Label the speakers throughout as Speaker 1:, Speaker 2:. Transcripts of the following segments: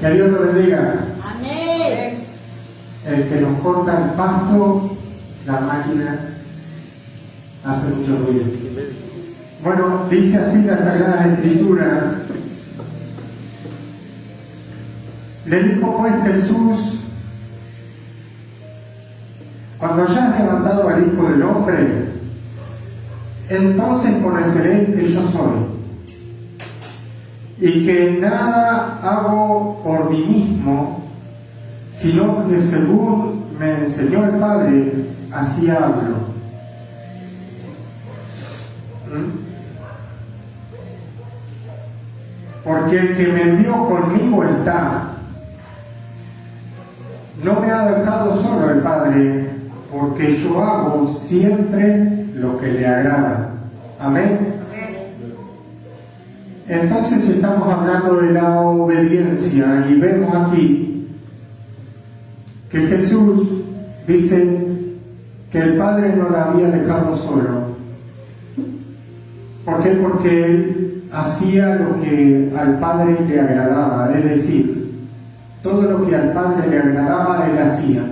Speaker 1: Que Dios lo bendiga.
Speaker 2: Amén.
Speaker 1: El que nos corta el pasto, la máquina hace mucho ruido. Bueno, dice así la Sagrada Escritura. Le dijo pues Jesús: cuando hayas levantado al Hijo del Hombre, entonces conoceréis que yo soy, y que nada hago por mí mismo, sino que según me enseñó el Padre, así hablo. Porque el que me envió conmigo está. No me ha dejado solo el Padre, porque yo hago siempre lo que le agrada. Amén. Entonces estamos hablando de la obediencia y vemos aquí que Jesús dice que el Padre no la había dejado solo. ¿Por qué? Porque Él hacía lo que al Padre le agradaba, es decir, todo lo que al Padre le agradaba, Él hacía.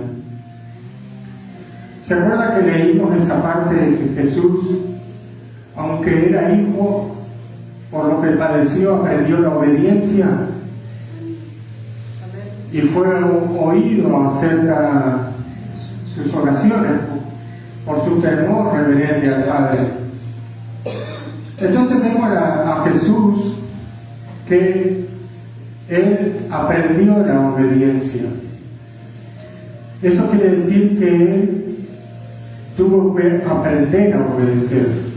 Speaker 1: ¿Se acuerda que leímos esa parte de que Jesús, aunque era hijo, por lo que padeció, aprendió la obediencia y fue oído acerca de sus oraciones por su temor reverente al Padre? Entonces vemos a Jesús que Él aprendió la obediencia. Eso quiere decir que Él tuvo que aprender a obedecer.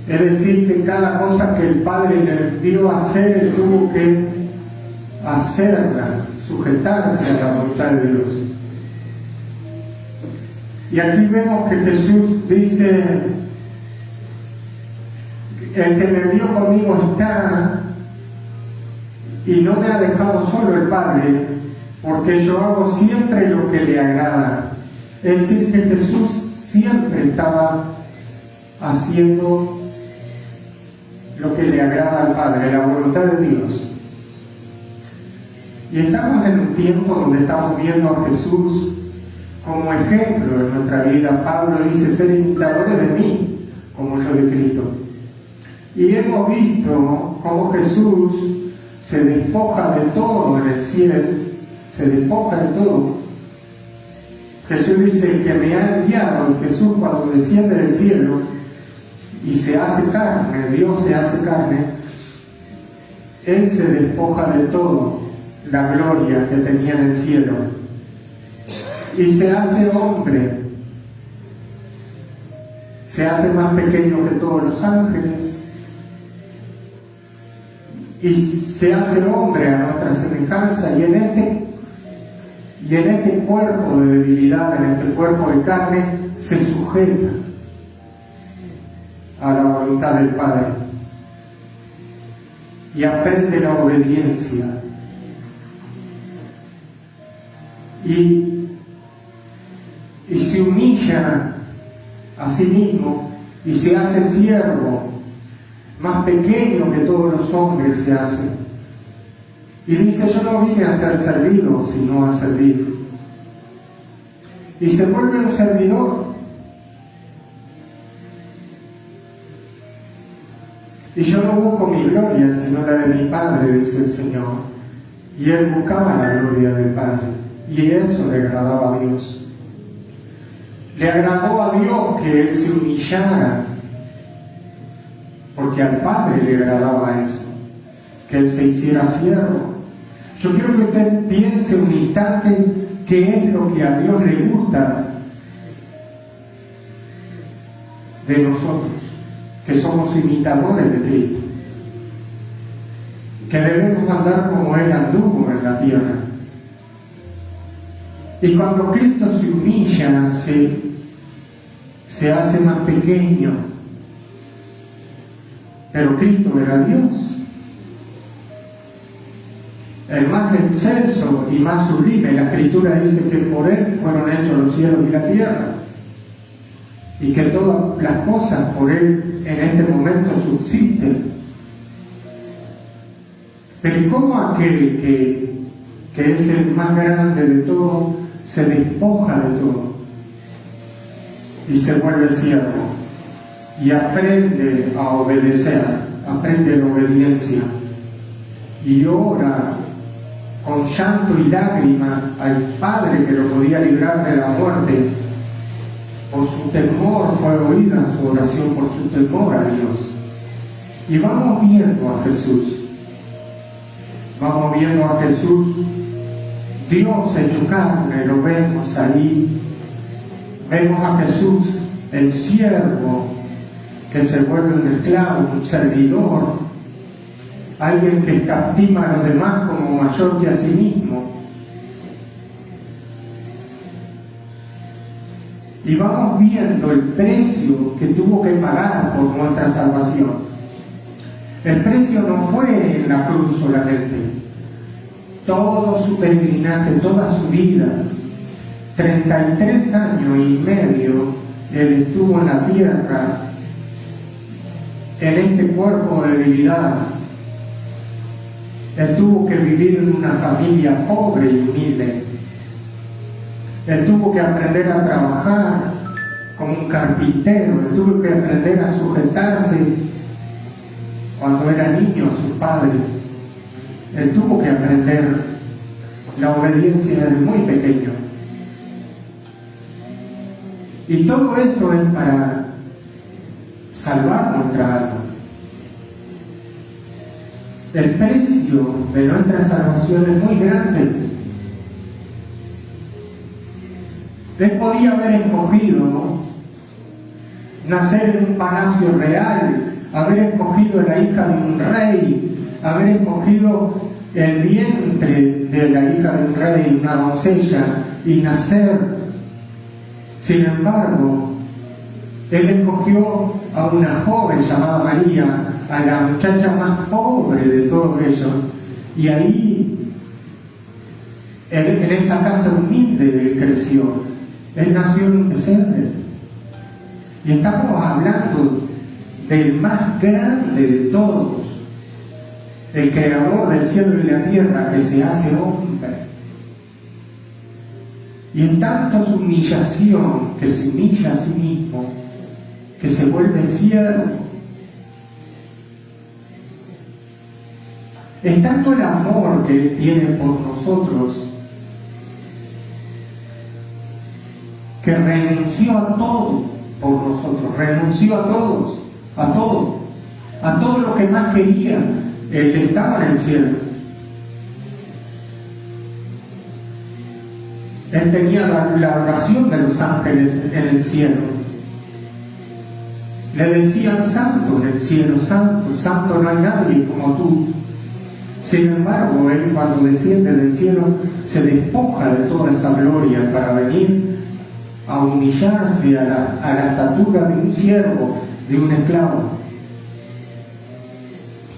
Speaker 1: Es decir, que cada cosa que el Padre le dio a hacer, Él tuvo que hacerla, sujetarse a la voluntad de Dios. Y aquí vemos que Jesús dice: el que me envió conmigo está, y no me ha dejado solo el Padre, porque yo hago siempre lo que le agrada. Es decir, que Jesús siempre estaba haciendo lo que le agrada al Padre, la voluntad de Dios. Y estamos en un tiempo donde estamos viendo a Jesús como ejemplo en nuestra vida. Pablo dice: ser imitadores de mí, como yo de Cristo. Y hemos visto cómo Jesús se despoja de todo en el cielo, se despoja de todo. Jesús dice: el que me ha enviado, Jesús cuando desciende del cielo y se hace carne, Dios se hace carne, Él se despoja de todo, la gloria que tenía en el cielo, y se hace hombre, se hace más pequeño que todos los ángeles, y se hace hombre a nuestra semejanza, y en este cuerpo de debilidad, en este cuerpo de carne, se sujeta a la voluntad del Padre y aprende la obediencia y se humilla a sí mismo y se hace siervo, más pequeño que todos los hombres se hace, y dice: yo no vine a ser servido, sino a servir. Y se vuelve un servidor. Y yo no busco mi gloria, sino la de mi Padre, dice el Señor. Y Él buscaba la gloria del Padre, y eso le agradaba a Dios. Le agradó a Dios que Él se humillara, porque al Padre le agradaba eso, que Él se hiciera siervo. Yo quiero que usted piense un instante qué es lo que a Dios le gusta de nosotros, que somos imitadores de Cristo, que debemos andar como Él anduvo en la tierra. Y cuando Cristo se humilla, se hace más pequeño, pero Cristo era Dios, el más excelso y más sublime. La Escritura dice que por Él fueron hechos los cielos y la tierra, y que todas las cosas por Él en este momento subsisten. Pero ¿cómo aquel que es el más grande de todo se despoja de todo y se vuelve siervo y aprende a obedecer, aprende la obediencia y ora con llanto y lágrima al Padre que lo podía librar de la muerte? Por su temor fue oída su oración, por su temor a Dios. Y vamos viendo a Jesús, Dios hecho carne, lo vemos ahí. Vemos a Jesús, el siervo, que se vuelve un esclavo, un servidor, alguien que escatima a los demás como mayor que a sí mismo. Y vamos viendo el precio que tuvo que pagar por nuestra salvación. El precio no fue en la cruz solamente. Todo su peregrinaje, toda su vida, 33 años y medio, Él estuvo en la tierra, en este cuerpo de debilidad. Él tuvo que vivir en una familia pobre y humilde. Él tuvo que aprender a trabajar como un carpintero. Él tuvo que aprender a sujetarse cuando era niño a su padre. Él tuvo que aprender la obediencia desde muy pequeño. Y todo esto es para salvar nuestra alma. El precio de nuestra salvación es muy grande. Él podía haber escogido nacer en un palacio real, haber escogido la hija de un rey, haber escogido el vientre de la hija de un rey, una doncella, y nacer. Sin embargo, Él escogió a una joven llamada María, a la muchacha más pobre de todos ellos, y ahí, en esa casa humilde, Él creció. Él nació en un pesebre. Y estamos hablando del más grande de todos, el creador del cielo y la tierra, que se hace hombre. Y en tanto su humillación, que se humilla a sí mismo, que se vuelve siervo. Es tanto el amor que Él tiene por nosotros, que renunció a todo por nosotros, renunció a todos, a todo lo que más quería. Él estaba en el cielo. Él tenía la oración de los ángeles en el cielo. Le decían santo en el cielo, santo, santo, no hay nadie como tú. Sin embargo, Él, cuando desciende del cielo, se despoja de toda esa gloria para venir a humillarse a la estatura de un siervo, de un esclavo,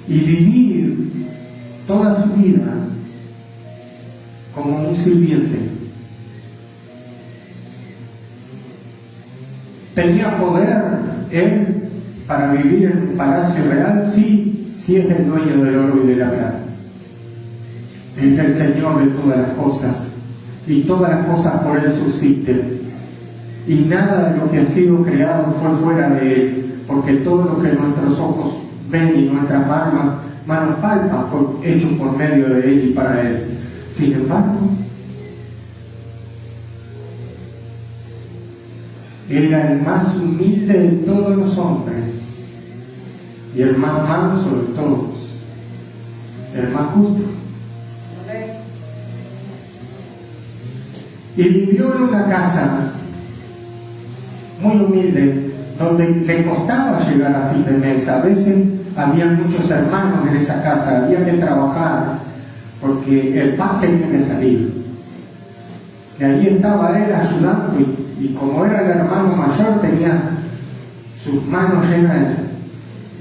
Speaker 1: y vivir toda su vida como un sirviente. ¿Tenía poder Él para vivir en un palacio real? Sí, sí, es el dueño del oro y de la plata. Es el Señor de todas las cosas, y todas las cosas por Él subsisten. Y nada de lo que ha sido creado fue fuera de Él, porque todo lo que nuestros ojos ven y nuestras manos palpan fue hecho por medio de Él y para Él. Sin embargo, era el más humilde de todos los hombres y el más manso de todos, el más justo. Y vivió en una casa muy humilde, donde le costaba llegar a fin de mes. A veces había muchos hermanos en esa casa, había que trabajar, porque el pan tenía que salir. Y ahí estaba él ayudando, y como era el hermano mayor, tenía sus manos llenas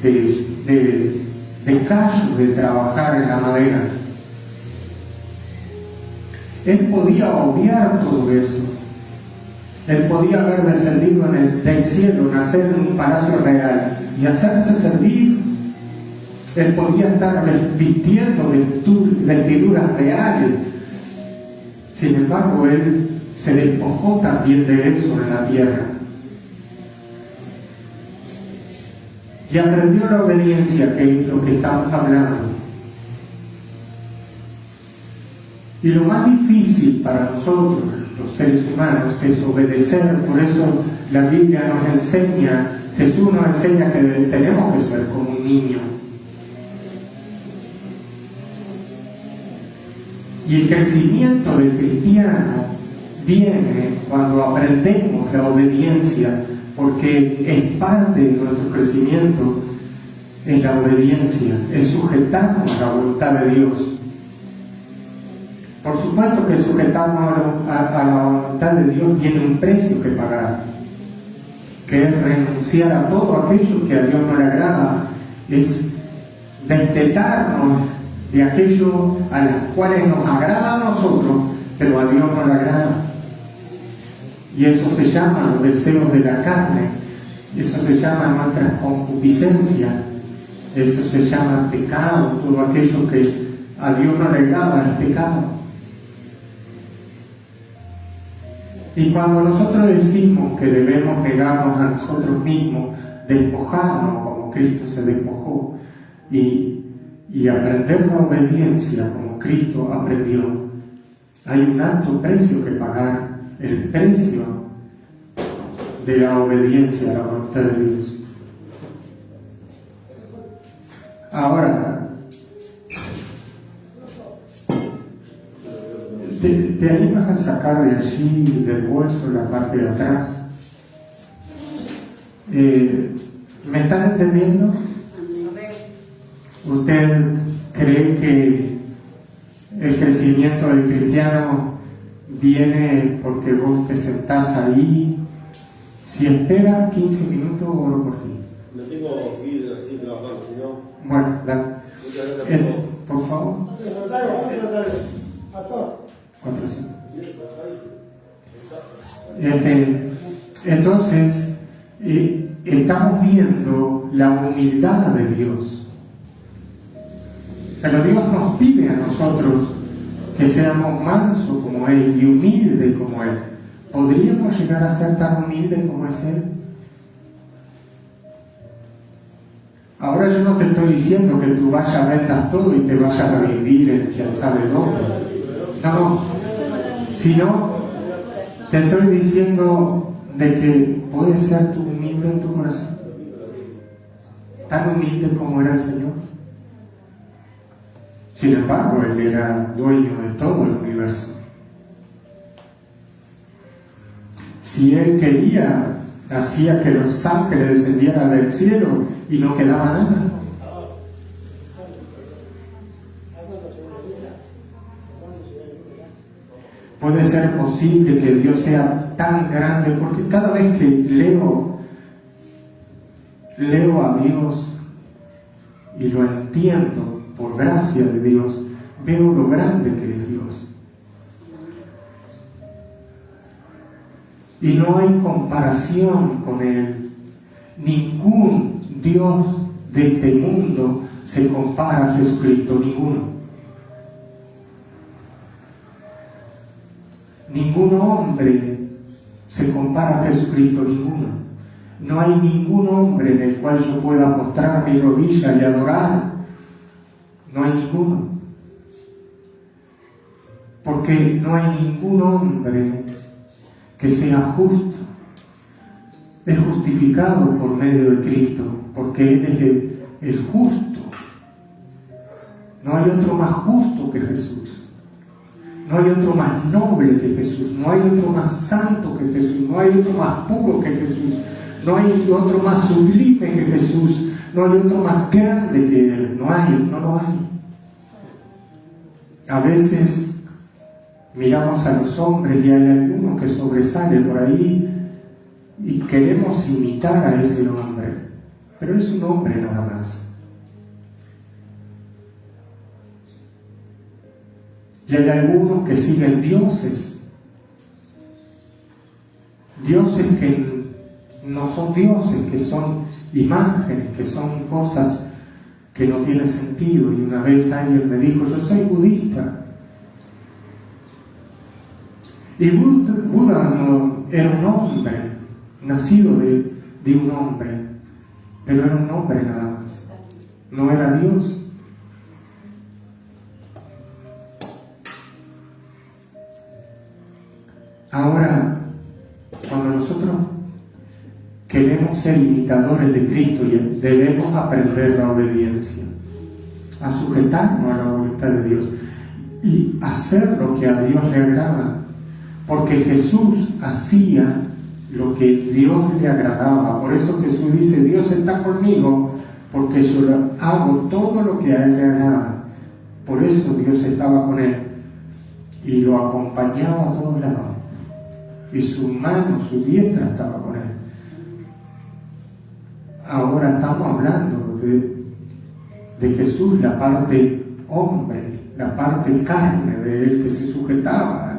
Speaker 1: de callos de trabajar en la madera. Él podía obviar todo eso. Él podía haber descendido del cielo, nacer en un palacio real y hacerse servir Él podía estar vistiendo vestiduras reales. Sin embargo, Él se despojó también de eso en la tierra. Y aprendió la obediencia, que es lo que estamos hablando. Y lo más difícil para nosotros, los seres humanos, es obedecer. Por eso la Biblia nos enseña, Jesús nos enseña que tenemos que ser como un niño. Y el crecimiento del cristiano viene cuando aprendemos la obediencia, porque es parte de nuestro crecimiento, es la obediencia, es sujetarnos a la voluntad de Dios. Por supuesto que sujetarnos a la voluntad de Dios tiene un precio que pagar, que es renunciar a todo aquello que a Dios no le agrada, es destetarnos de aquello a las cuales nos agrada a nosotros, pero a Dios no le agrada. Y eso se llama los deseos de la carne, eso se llama nuestra concupiscencia, eso se llama pecado. Todo aquello que a Dios no le agrada es pecado. Y cuando nosotros decimos que debemos negarnos a nosotros mismos, despojarnos como Cristo se despojó, y aprender la obediencia como Cristo aprendió, hay un alto precio que pagar, el precio de la obediencia a la voluntad de Dios. Ahora, ¿te animas a sacar de allí, del bolso, la parte de atrás? ¿Me están entendiendo? ¿Usted cree que el crecimiento del cristiano viene porque vos te sentás ahí? Si esperas 15 minutos, oro por ti.
Speaker 2: No tengo que ir así trabajando, si no.
Speaker 1: Bueno, dale. Por favor. 400. Entonces, estamos viendo la humildad de Dios. Pero Dios nos pide a nosotros que seamos mansos como Él y humildes como Él. ¿Podríamos llegar a ser tan humildes como es Él? Ahora yo no te estoy diciendo que tú vayas, vendas todo y te vayas a vivir en quién sabe dónde. No, sino te estoy diciendo de que puedes ser tú humilde en tu corazón. Tan humilde como era el Señor. Sin embargo, Él era dueño de todo el universo. Si Él quería, hacía que los ángeles descendieran del cielo y no quedaba nada. Puede ser posible que Dios sea tan grande, porque cada vez que leo a Dios y lo entiendo, por gracia de Dios, veo lo grande que es Dios. Y no hay comparación con Él. Ningún Dios de este mundo se compara a Jesucristo, ninguno. Ningún hombre se compara a Jesucristo, ninguno. No hay ningún hombre en el cual yo pueda postrar mi rodilla y adorar. No hay ninguno. Porque no hay ningún hombre que sea justo. Es justificado por medio de Cristo, porque Él es el justo. No hay otro más justo que Jesús. No hay otro más noble que Jesús. No hay otro más santo que Jesús. No hay otro más puro que Jesús. No hay otro más sublime que Jesús. No hay otro más grande que Él. No lo hay. A veces miramos a los hombres y hay alguno que sobresale por ahí y queremos imitar a ese hombre, pero es un hombre nada más. Y hay algunos que siguen dioses que no son dioses, que son imágenes, que son cosas que no tiene sentido. Y una vez alguien me dijo, yo soy budista. Y Buda no, era un hombre, nacido de un hombre, pero era un hombre nada más, no era Dios. Ahora, cuando nosotros queremos ser imitadores de Cristo, debemos aprender la obediencia, a sujetarnos a la voluntad de Dios y hacer lo que a Dios le agrada, porque Jesús hacía lo que Dios le agradaba. Por eso Jesús dice, Dios está conmigo porque yo hago todo lo que a Él le agrada. Por eso Dios estaba con Él y lo acompañaba a todos lados, y su mano, su diestra estaba con Él. Ahora estamos hablando de Jesús, la parte hombre, la parte carne de Él, que se sujetaba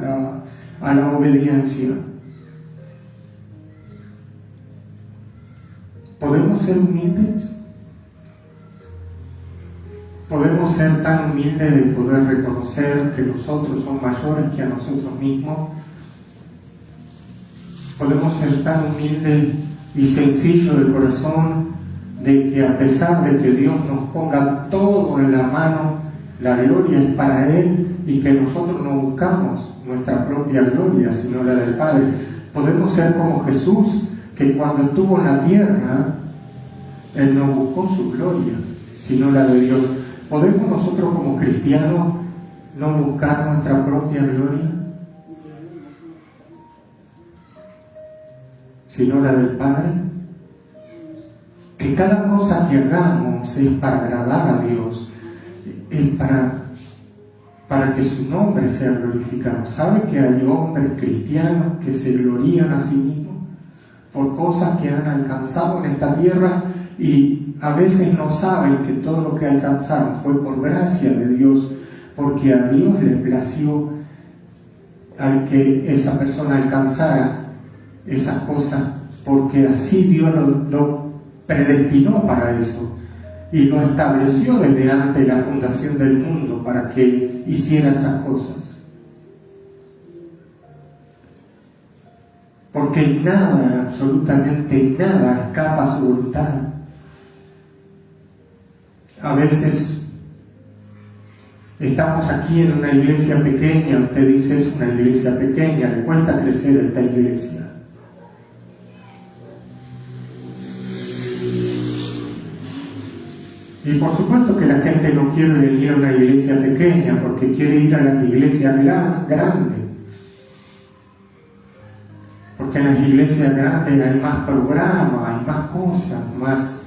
Speaker 1: a la obediencia. ¿Podemos ser humildes? ¿Podemos ser tan humildes de poder reconocer que los otros son mayores que a nosotros mismos? ¿Podemos ser tan humildes y sencillos de corazón de que a pesar de que Dios nos ponga todo en la mano, la gloria es para Él y que nosotros no buscamos nuestra propia gloria, sino la del Padre? Podemos ser como Jesús, que cuando estuvo en la tierra, Él no buscó su gloria, sino la de Dios. ¿Podemos nosotros como cristianos no buscar nuestra propia gloria, sino la del Padre? Que cada cosa que hagamos es para agradar a Dios, es para que su nombre sea glorificado. ¿Sabe que hay hombres cristianos que se glorían a sí mismos por cosas que han alcanzado en esta tierra y a veces no saben que todo lo que alcanzaron fue por gracia de Dios, porque a Dios le plació al que esa persona alcanzara esas cosas, porque así Dios lo predestinó para eso y lo estableció desde antes de la fundación del mundo para que hiciera esas cosas. Porque nada, absolutamente nada, escapa a su voluntad. A veces estamos aquí en una iglesia pequeña, usted dice es una iglesia pequeña, le cuesta crecer esta iglesia. Y por supuesto que la gente no quiere venir a una iglesia pequeña porque quiere ir a la iglesia grande. Porque en las iglesias grandes hay más programas, hay más cosas, más.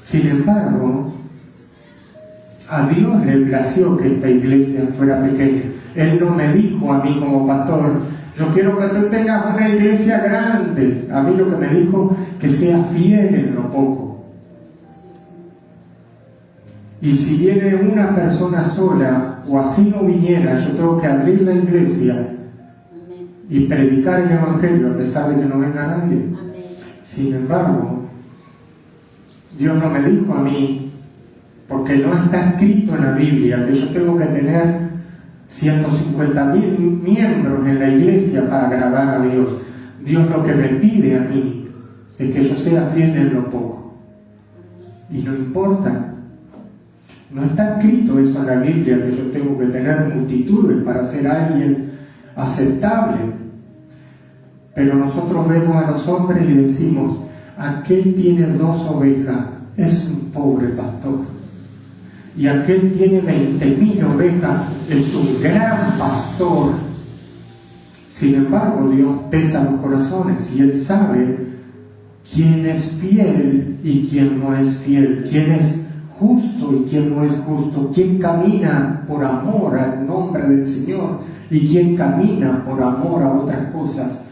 Speaker 1: Sin embargo, a Dios le plació que esta iglesia fuera pequeña. Él no me dijo a mí como pastor, yo quiero que tú tengas una iglesia grande. A mí lo que me dijo, que sea fiel en lo poco. Y si viene una persona sola, o así no viniera, yo tengo que abrir la iglesia y predicar el evangelio a pesar de que no venga nadie. Sin embargo, Dios no me dijo a mí, porque no está escrito en la Biblia que yo tengo que tener 150.000 miembros en la iglesia para agradar a Dios. Dios lo que me pide a mí es que yo sea fiel en lo poco. Y no importa. No está escrito eso en la Biblia, que yo tengo que tener multitudes para ser alguien aceptable. Pero nosotros vemos a los hombres y decimos, aquel tiene 2 ovejas, es un pobre pastor. Y aquel tiene 20.000 ovejas, es un gran pastor. Sin embargo, Dios pesa los corazones y Él sabe quién es fiel y quién no es fiel, quién es justo y quién no es justo, quién camina por amor al nombre del Señor y quién camina por amor a otras cosas.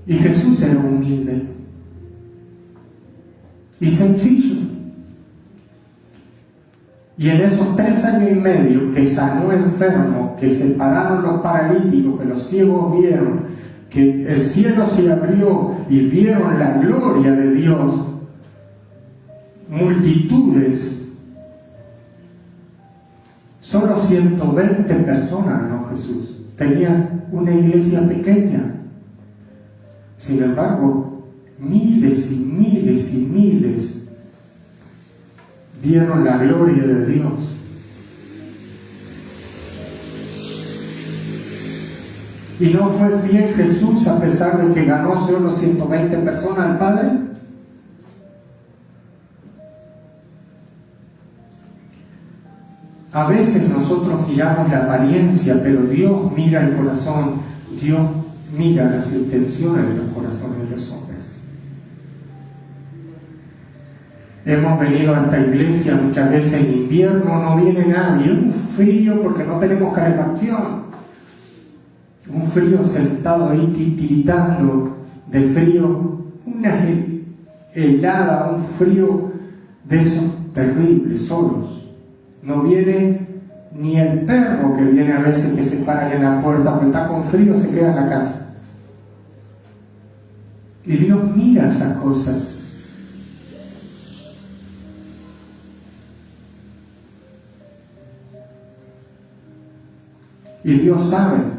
Speaker 1: Y Jesús era humilde y sencillo. Y en esos 3 años y medio que sanó enfermos, que se pararon los paralíticos, que los ciegos vieron, que el cielo se abrió y vieron la gloria de Dios, multitudes. Solo 120 personas ganó Jesús. Tenía una iglesia pequeña. Sin embargo, miles y miles y miles vieron la gloria de Dios. ¿Y no fue fiel Jesús a pesar de que ganó solo 120 personas al Padre? A veces nosotros miramos la apariencia, pero Dios mira el corazón. Dios mira las intenciones de los corazones de los hombres. Hemos venido a esta iglesia muchas veces en invierno, no viene nadie, un frío porque no tenemos calefacción. Un frío sentado ahí titiritando de frío, una helada, un frío de esos terribles, solos. No viene ni el perro que viene a veces que se para en la puerta, porque está con frío, se queda en la casa. Y Dios mira esas cosas. Y Dios sabe.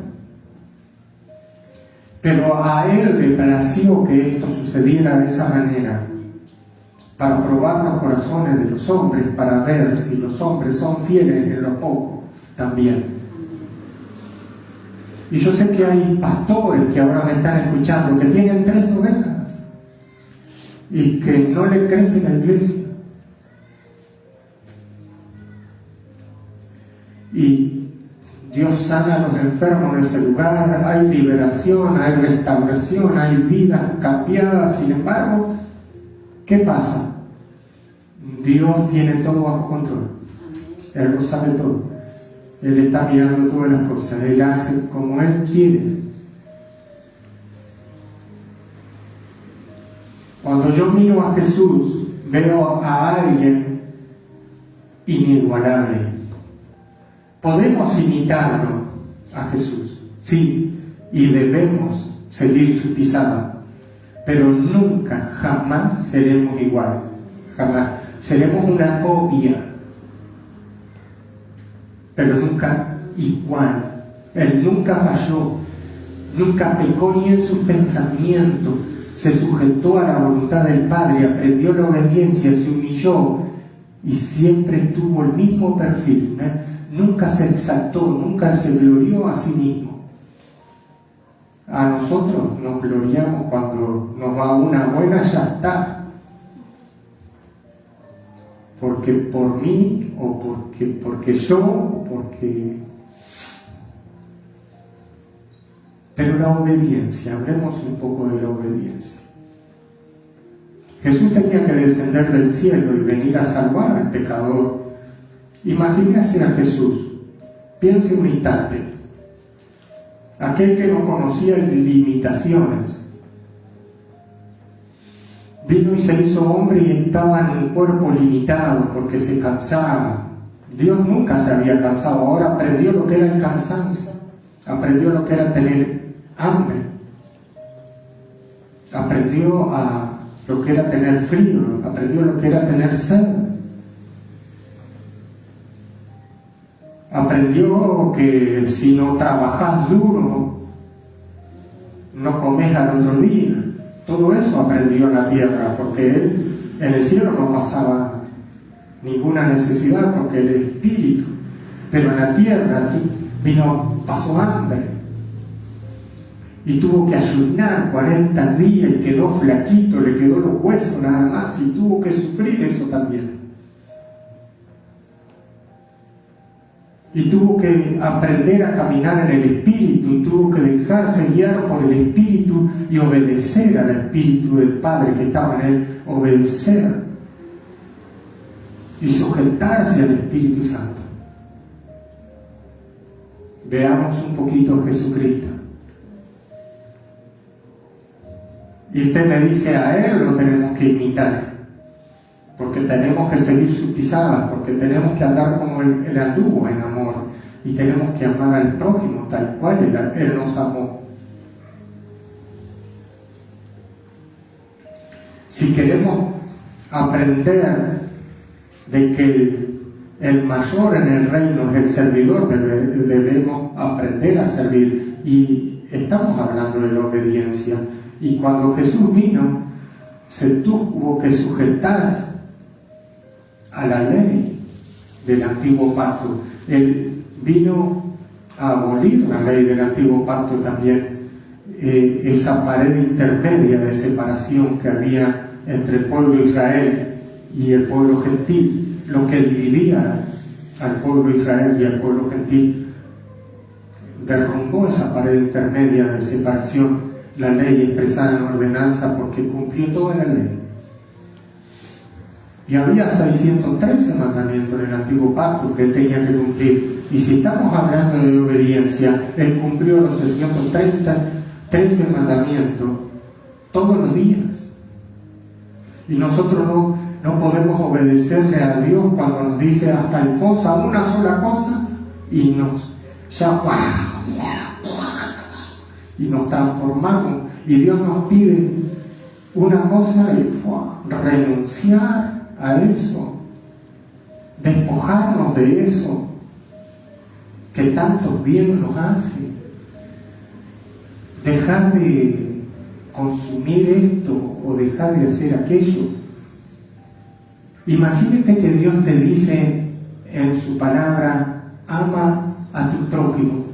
Speaker 1: Pero a Él le plació que esto sucediera de esa manera, para probar los corazones de los hombres, para ver si los hombres son fieles en lo poco también. Y yo sé que hay pastores que ahora me están escuchando, que tienen 3 ovejas y que no le crece la iglesia. Y Dios sana a los enfermos en ese lugar, hay liberación, hay restauración, hay vidas cambiadas. Sin embargo, ¿qué pasa? Dios tiene todo bajo control. Él lo sabe todo. Él está mirando todas las cosas. Él hace como Él quiere. Cuando yo miro a Jesús, veo a alguien inigualable. Podemos imitarlo a Jesús, sí, y debemos seguir su pisada, pero nunca, jamás seremos igual, jamás. Seremos una copia, pero nunca igual. Él nunca falló, nunca pecó ni en sus pensamientos, se sujetó a la voluntad del Padre, aprendió la obediencia, se humilló y siempre tuvo el mismo perfil, Nunca se exaltó, nunca se glorió a sí mismo. A nosotros nos gloriamos cuando nos va una buena, ya está. Porque por mí, o porque yo, o porque... Pero la obediencia, hablemos un poco de la obediencia. Jesús tenía que descender del cielo y venir a salvar al pecador. Imagínese a Jesús, piense un instante, aquel que no conocía limitaciones, vino y se hizo hombre y estaba en un cuerpo limitado porque se cansaba. Dios nunca se había cansado, ahora aprendió lo que era el cansancio, aprendió lo que era tener hambre, aprendió lo que era tener frío, aprendió lo que era tener sed. Aprendió que si no trabajas duro, no comes al otro día. Todo eso aprendió en la tierra, porque él en el cielo no pasaba ninguna necesidad, porque el espíritu. Pero en la tierra pasó hambre. Y tuvo que ayunar 40 días y quedó flaquito, le quedó los huesos nada más, y tuvo que sufrir eso también. Y tuvo que aprender a caminar en el Espíritu, y tuvo que dejarse guiar por el Espíritu y obedecer al Espíritu del Padre que estaba en él, obedecer y sujetarse al Espíritu Santo. Veamos un poquito a Jesucristo. Y usted me dice, a Él lo tenemos que imitar, porque tenemos que seguir sus pisadas, porque tenemos que andar como Él anduvo en amor, y tenemos que amar al prójimo tal cual Él nos amó. Si queremos aprender de que el mayor en el reino es el servidor, debemos aprender a servir. Y estamos hablando de la obediencia. Y cuando Jesús vino, se tuvo que sujetar a la ley del antiguo pacto. Él vino a abolir la ley del antiguo pacto también, esa pared intermedia de separación que había entre el pueblo de Israel y el pueblo gentil, lo que dividía al pueblo de Israel y al pueblo gentil. Derrumbó esa pared intermedia de separación, la ley expresada en ordenanza, porque cumplió toda la ley. Y había 613 mandamientos en el antiguo pacto que él tenía que cumplir. Y si estamos hablando de obediencia, él cumplió los 613 mandamientos todos los días. Y nosotros no podemos obedecerle a Dios cuando nos dice hasta tal cosa, una sola cosa, y nos transformamos. Y Dios nos pide una cosa y renunciar a eso, despojarnos de eso que tanto bien nos hace, dejar de consumir esto o dejar de hacer aquello. Imagínate que Dios te dice en su palabra: ama a tu prójimo,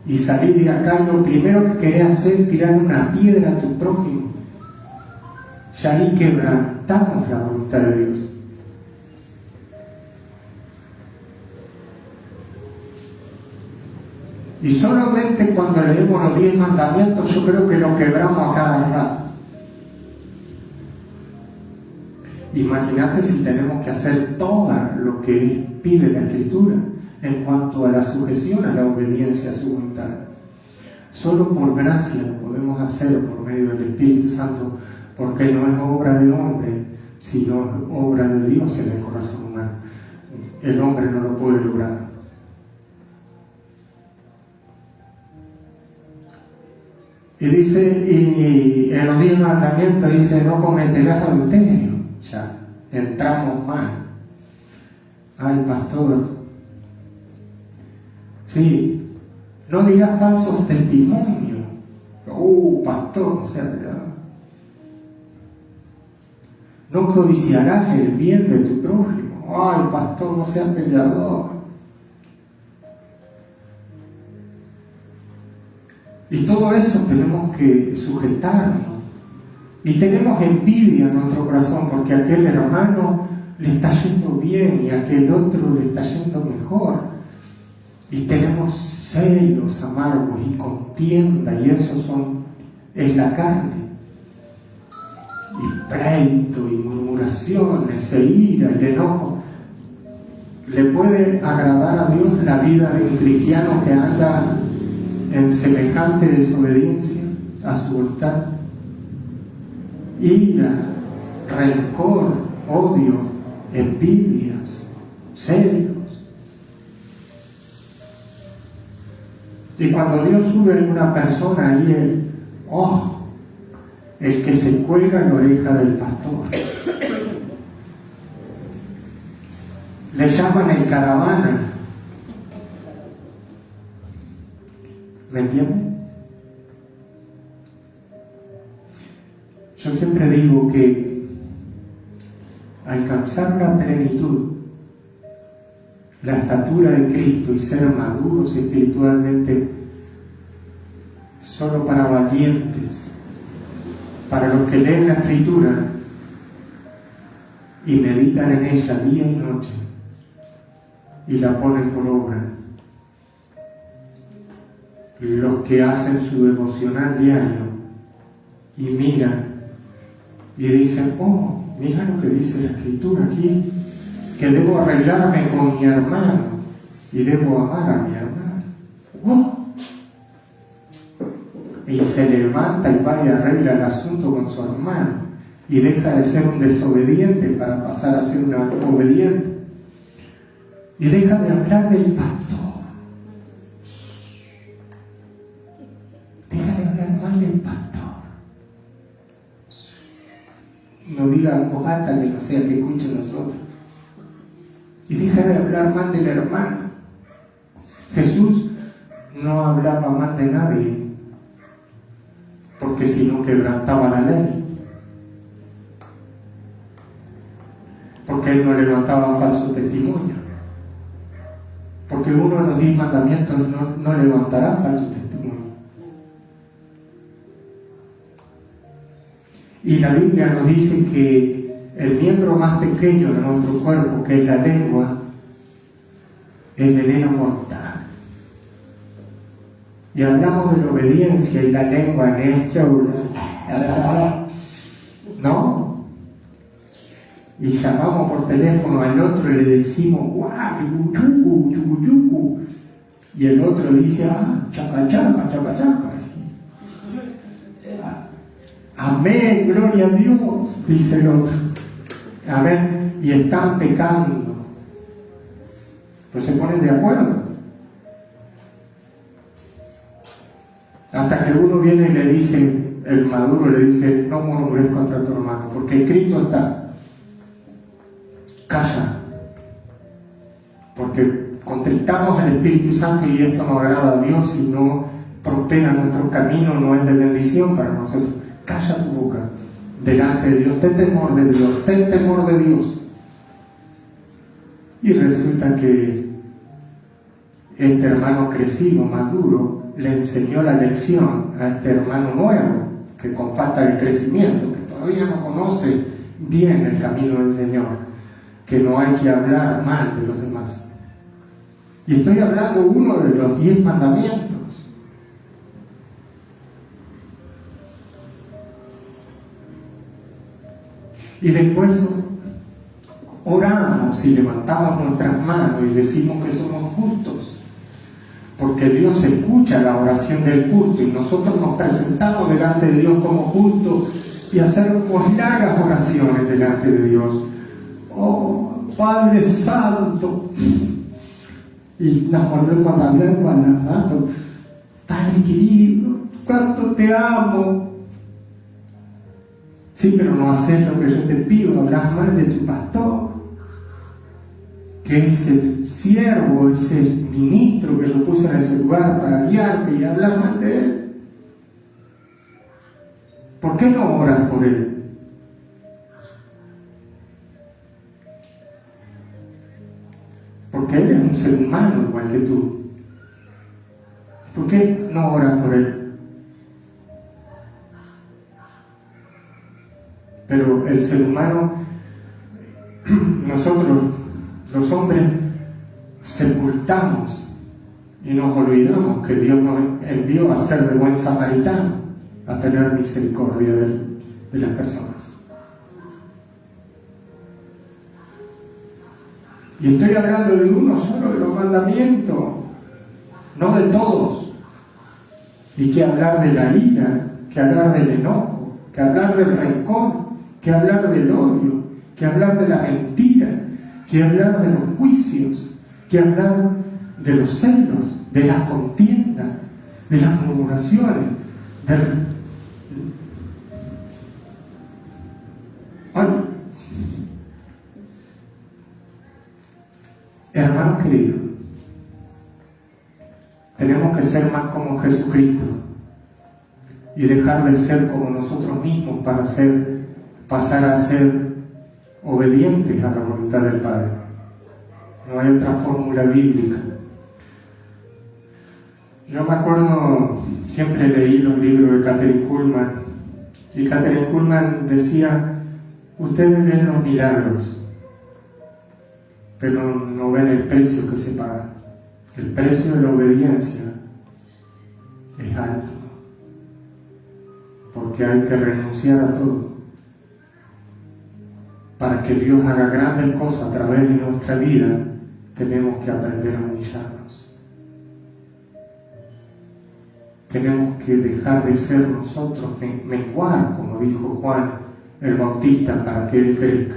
Speaker 1: y salir de acá y lo primero que querés hacer es tirar una piedra a tu prójimo. Ya ahí quebrantamos la voluntad de Dios. Y solamente cuando leemos los 10 mandamientos, yo creo que lo quebramos a cada rato. Imagínate si tenemos que hacer todo lo que pide la Escritura en cuanto a la sujeción, a la obediencia a su voluntad. Solo por gracia lo podemos hacer por medio del Espíritu Santo, porque no es obra del hombre, sino obra de Dios en el corazón humano. El hombre no lo puede lograr. Y dice, y en los 10 mandamientos dice: no cometerás adulterio. Ya entramos mal. Ay, pastor, sí, no dirás falsos testimonios. Pastor, o sea, no codiciarás el bien de tu prójimo. Ay, pastor, no seas peleador. Y todo eso tenemos que sujetarnos. Y tenemos envidia en nuestro corazón porque a aquel hermano le está yendo bien y a aquel otro le está yendo mejor. Y tenemos celos amargos y contienda, y eso es la carne. Y pleito y murmuraciones e ira y enojo. ¿Le puede agradar a Dios la vida de un cristiano que anda en semejante desobediencia a su voluntad? Ira, rencor, odio, envidias, celos. Y cuando Dios sube en una persona, ahí el que se cuelga en la oreja del pastor. Le llaman el caravana. ¿Me entienden? Yo siempre digo que alcanzar la plenitud, la estatura de Cristo y ser maduros espiritualmente, solo para valientes, para los que leen la Escritura y meditan en ella día y noche y la ponen por obra. Los que hacen su devocional diario y miran y dicen: mira lo que dice la Escritura aquí, que debo arreglarme con mi hermano y debo amar a mi hermano. Y se levanta y va y arregla el asunto con su hermano y deja de ser un desobediente para pasar a ser un obediente. Y deja de hablar del pastor. Deja de hablar mal del pastor. No diga en voz alta, que no sea que escuchen los otros. Y deja de hablar mal del hermano. Jesús no hablaba mal de nadie, porque si no quebrantaba la ley. Porque él no levantaba falso testimonio. Porque uno de los 10 mandamientos no levantará falso testimonio. Y la Biblia nos dice que el miembro más pequeño de nuestro cuerpo, que es la lengua, es veneno mortal. Y hablamos de la obediencia y la lengua en esto, ¿no? Y llamamos por teléfono al otro y le decimos, guau, yucu, yucu, yucu. Y el otro dice, chaca, chaca, chaca, chaca. Amén, gloria a Dios, dice el otro. Amén. Y están pecando. Pues se ponen de acuerdo. Hasta que uno viene y le dice, el maduro le dice, no murmures contra tu hermano, porque escrito está, calla, porque contristamos el Espíritu Santo y esto no agrada a Dios y no prospera nuestro camino, no es de bendición para nosotros. Calla tu boca delante de Dios, ten temor de Dios, ten temor de Dios. Y resulta que este hermano crecido, maduro, le enseñó la lección a este hermano nuevo, que con falta de crecimiento, que todavía no conoce bien el camino del Señor, que no hay que hablar mal de los demás. Y estoy hablando uno de los 10 mandamientos. Y después oramos y levantamos nuestras manos y decimos que somos justos, porque Dios escucha la oración del justo y nosotros nos presentamos delante de Dios como justos y hacemos largas oraciones delante de Dios. Oh, Padre Santo, y nos volvemos a hablar con las manos. Padre querido, cuánto te amo. Sí, pero no haces lo que yo te pido, hablas mal de tu pastor, que es el siervo, es el ministro que yo puse en ese lugar para guiarte y hablar mal de él. ¿Por qué no oras por él? Porque él es un ser humano igual que tú. ¿Por qué no oras por él? Pero el ser humano, nosotros, los hombres, sepultamos y nos olvidamos que Dios nos envió a ser de buen samaritano, a tener misericordia de las personas. Y estoy hablando de uno solo de los mandamientos, no de todos. Y que hablar de la ira, que hablar del enojo, que hablar del rencor, que hablar del odio, que hablar de la mentira, que hablar de los juicios, que hablar de los celos, de las contiendas, de las murmuraciones, hermanos queridos, tenemos que ser más como Jesucristo y dejar de ser como nosotros mismos para pasar a ser obedientes a la voluntad del Padre. No hay otra fórmula bíblica. Yo me acuerdo, siempre leí los libros de Kathryn Kuhlman, y Kathryn Kuhlman decía, ustedes ven los milagros, pero no ven el precio que se paga. El precio de la obediencia es alto, porque hay que renunciar a todo. Para que Dios haga grandes cosas a través de nuestra vida, tenemos que aprender a humillarnos. Tenemos que dejar de ser nosotros, menguar, como dijo Juan el Bautista, para que Él crezca.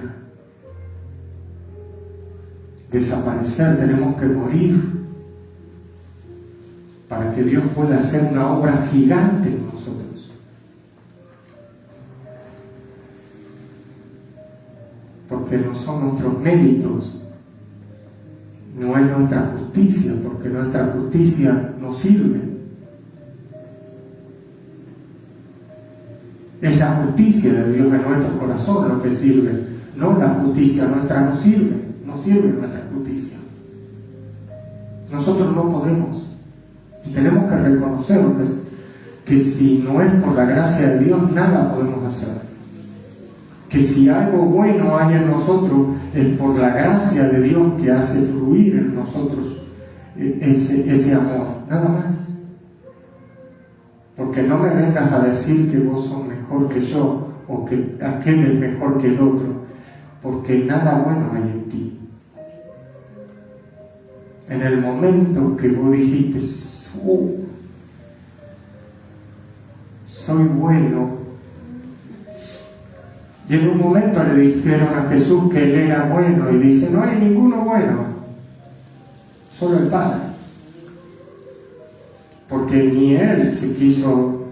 Speaker 1: Desaparecer, tenemos que morir para que Dios pueda hacer una obra gigante en nosotros. porque no son nuestros méritos, no es nuestra justicia, porque nuestra justicia no sirve. Es la justicia de Dios en nuestro corazón lo que sirve, no la justicia nuestra no sirve nuestra justicia. Nosotros no podemos, y tenemos que reconocer que si no es por la gracia de Dios, nada podemos hacer. Que si algo bueno hay en nosotros, es por la gracia de Dios que hace fluir en nosotros ese amor, nada más. Porque no me vengas a decir que vos sos mejor que yo, o que aquel es mejor que el otro, porque nada bueno hay en ti. En el momento que vos dijiste, soy bueno, y en un momento le dijeron a Jesús que él era bueno, y dice, no hay ninguno bueno, solo el Padre. Porque ni él se quiso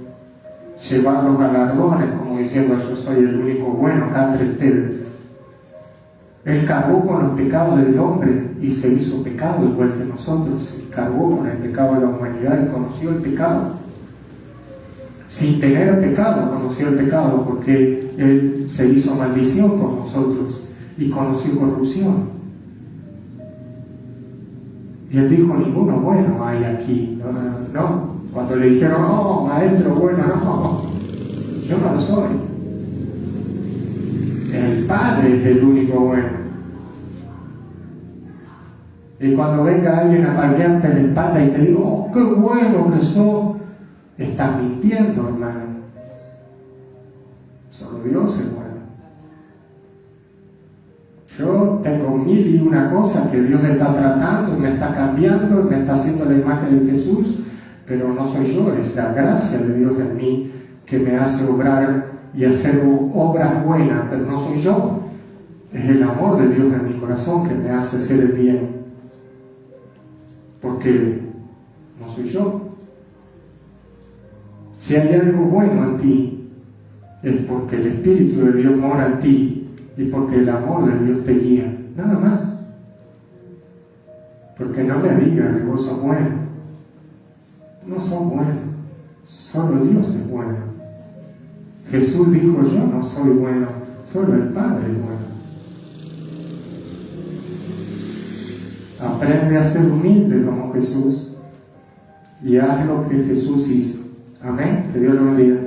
Speaker 1: llevar los galardones, como diciendo, yo soy el único bueno, entre ustedes. Él cargó con los pecados del hombre y se hizo pecado igual que nosotros. Él cargó con el pecado de la humanidad y conoció el pecado. Sin tener pecado, conoció el pecado, porque Él se hizo maldición por nosotros y conoció corrupción. Y Él dijo, ninguno bueno hay aquí. No. Cuando le dijeron, no, maestro bueno, no, yo no lo soy. El Padre es el único bueno. Y cuando venga alguien a palmearte en la espalda y te diga, oh, qué bueno que sos, estás mintiendo, hermano. Solo Dios es bueno. Yo tengo 1001 cosas que Dios me está tratando, me está cambiando, me está haciendo la imagen de Jesús, pero no soy yo, es la gracia de Dios en mí que me hace obrar y hacer obras buenas, pero no soy yo. Es el amor de Dios en mi corazón que me hace hacer el bien. Porque no soy yo. Si hay algo bueno en ti, es porque el Espíritu de Dios mora en ti y porque el amor de Dios te guía. Nada más. Porque no me digas que vos sos bueno. No sos bueno. Solo Dios es bueno. Jesús dijo, yo no soy bueno, solo el Padre es bueno. Aprende a ser humilde como Jesús y haz lo que Jesús hizo. Amén. Que Dios lo bendiga.